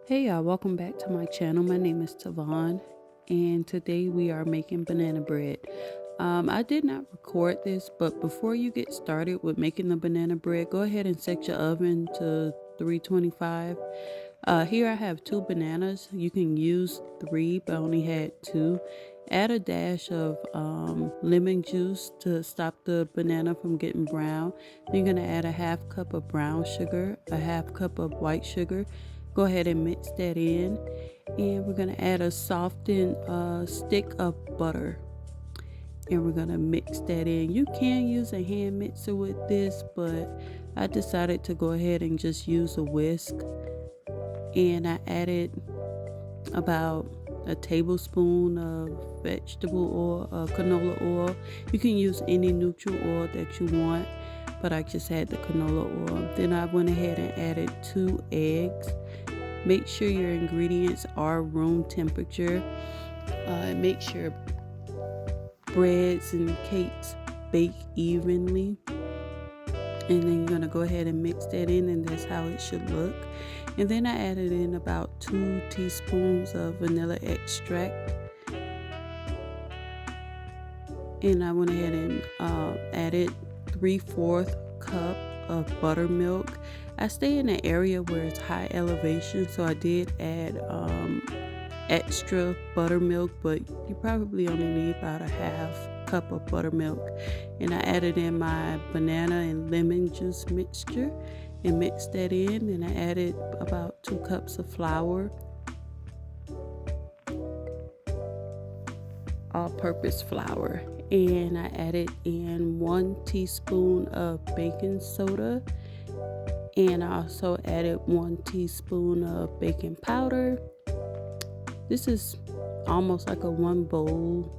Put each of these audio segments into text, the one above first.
Hey y'all, welcome back to my channel. My name is Tavon, and today we are making banana bread. I did not record this, but before you get started with making the banana bread, go ahead and set your oven to 325. Here I have 2 bananas. You can use 3, but I only had 2. Add a dash of lemon juice to stop the banana from getting brown. Then you're going to add a half cup of brown sugar, a half cup of white sugar. Go ahead and mix that in. And we're going to add a softened stick of butter. And we're going to mix that in. You can use a hand mixer with this, but I decided to go ahead and just use a whisk. And I added about a tablespoon of vegetable oil, canola oil. You can use any neutral oil that you want, but I just had the canola oil. Then I went ahead and added 2 eggs. Make sure your ingredients are room temperature. Make sure breads and cakes bake evenly. And then you're going to go ahead and mix that in, and that's how it should look. And then I added in about 2 teaspoons of vanilla extract. And I went ahead and added 3/4 cup of buttermilk. I stay in an area where it's high elevation, so I did add extra buttermilk, but you probably only need about a half cup of buttermilk. And I added in my banana and lemon juice mixture and mixed that in. And I added about 2 cups of flour, all-purpose flour, and I added in 1 teaspoon of baking soda, and I also added 1 teaspoon of baking powder. This is almost like a 1 bowl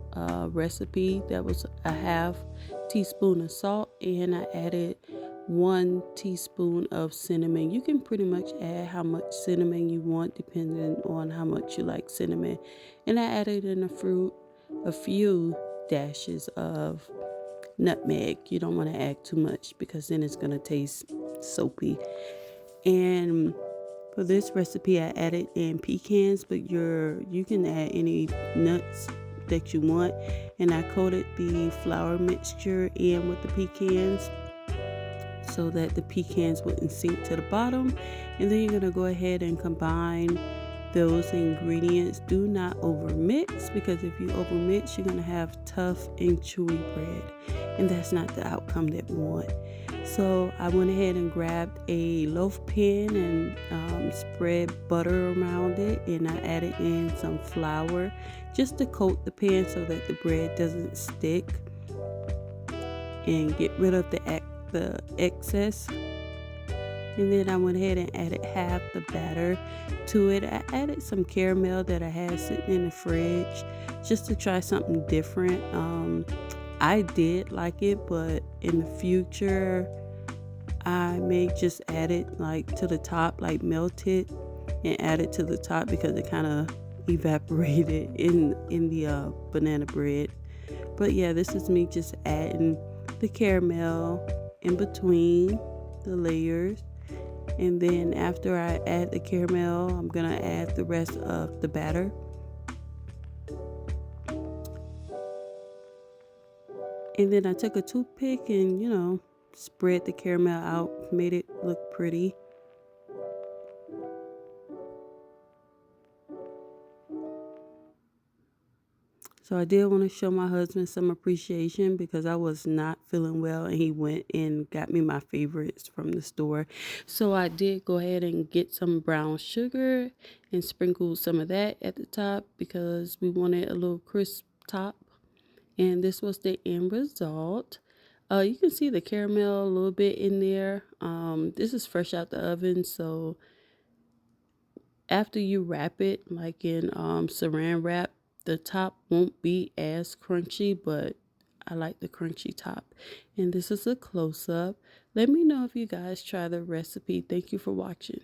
recipe. That was a half teaspoon of salt, and I added 1 teaspoon of cinnamon. You can pretty much add how much cinnamon you want depending on how much you like cinnamon. And I added in a few dashes of nutmeg. You don't want to add too much because then it's going to taste soapy. And for this recipe, I added in pecans, but you can add any nuts that you want. And I coated the flour mixture in with the pecans so that the pecans wouldn't sink to the bottom. And then you're going to go ahead and combine those ingredients. Do not overmix, because if you overmix, you're going to have tough and chewy bread, and that's not the outcome that we want. So I went ahead and grabbed a loaf pan and spread butter around it, and I added in some flour just to coat the pan so that the bread doesn't stick and get rid of the excess. And then I went ahead and added half the batter to it. I added some caramel that I had sitting in the fridge just to try something different. I did like it, but in the future I may just add it like to the top, like melt it and add it to the top, because it kind of evaporated in the banana bread. But yeah, this is me just adding the caramel in between the layers. And then after I add the caramel, I'm going to add the rest of the batter. And then I took a toothpick and, spread the caramel out, made it look pretty. So I did want to show my husband some appreciation because I was not feeling well, and he went and got me my favorites from the store. So I did go ahead and get some brown sugar and sprinkled some of that at the top because we wanted a little crisp top. And this was the end result. You can see the caramel a little bit in there. This is fresh out the oven, so after you wrap it like in saran wrap, the top won't be as crunchy, but I like the crunchy top. And this is a close-up. Let me know if you guys try the recipe. Thank you for watching.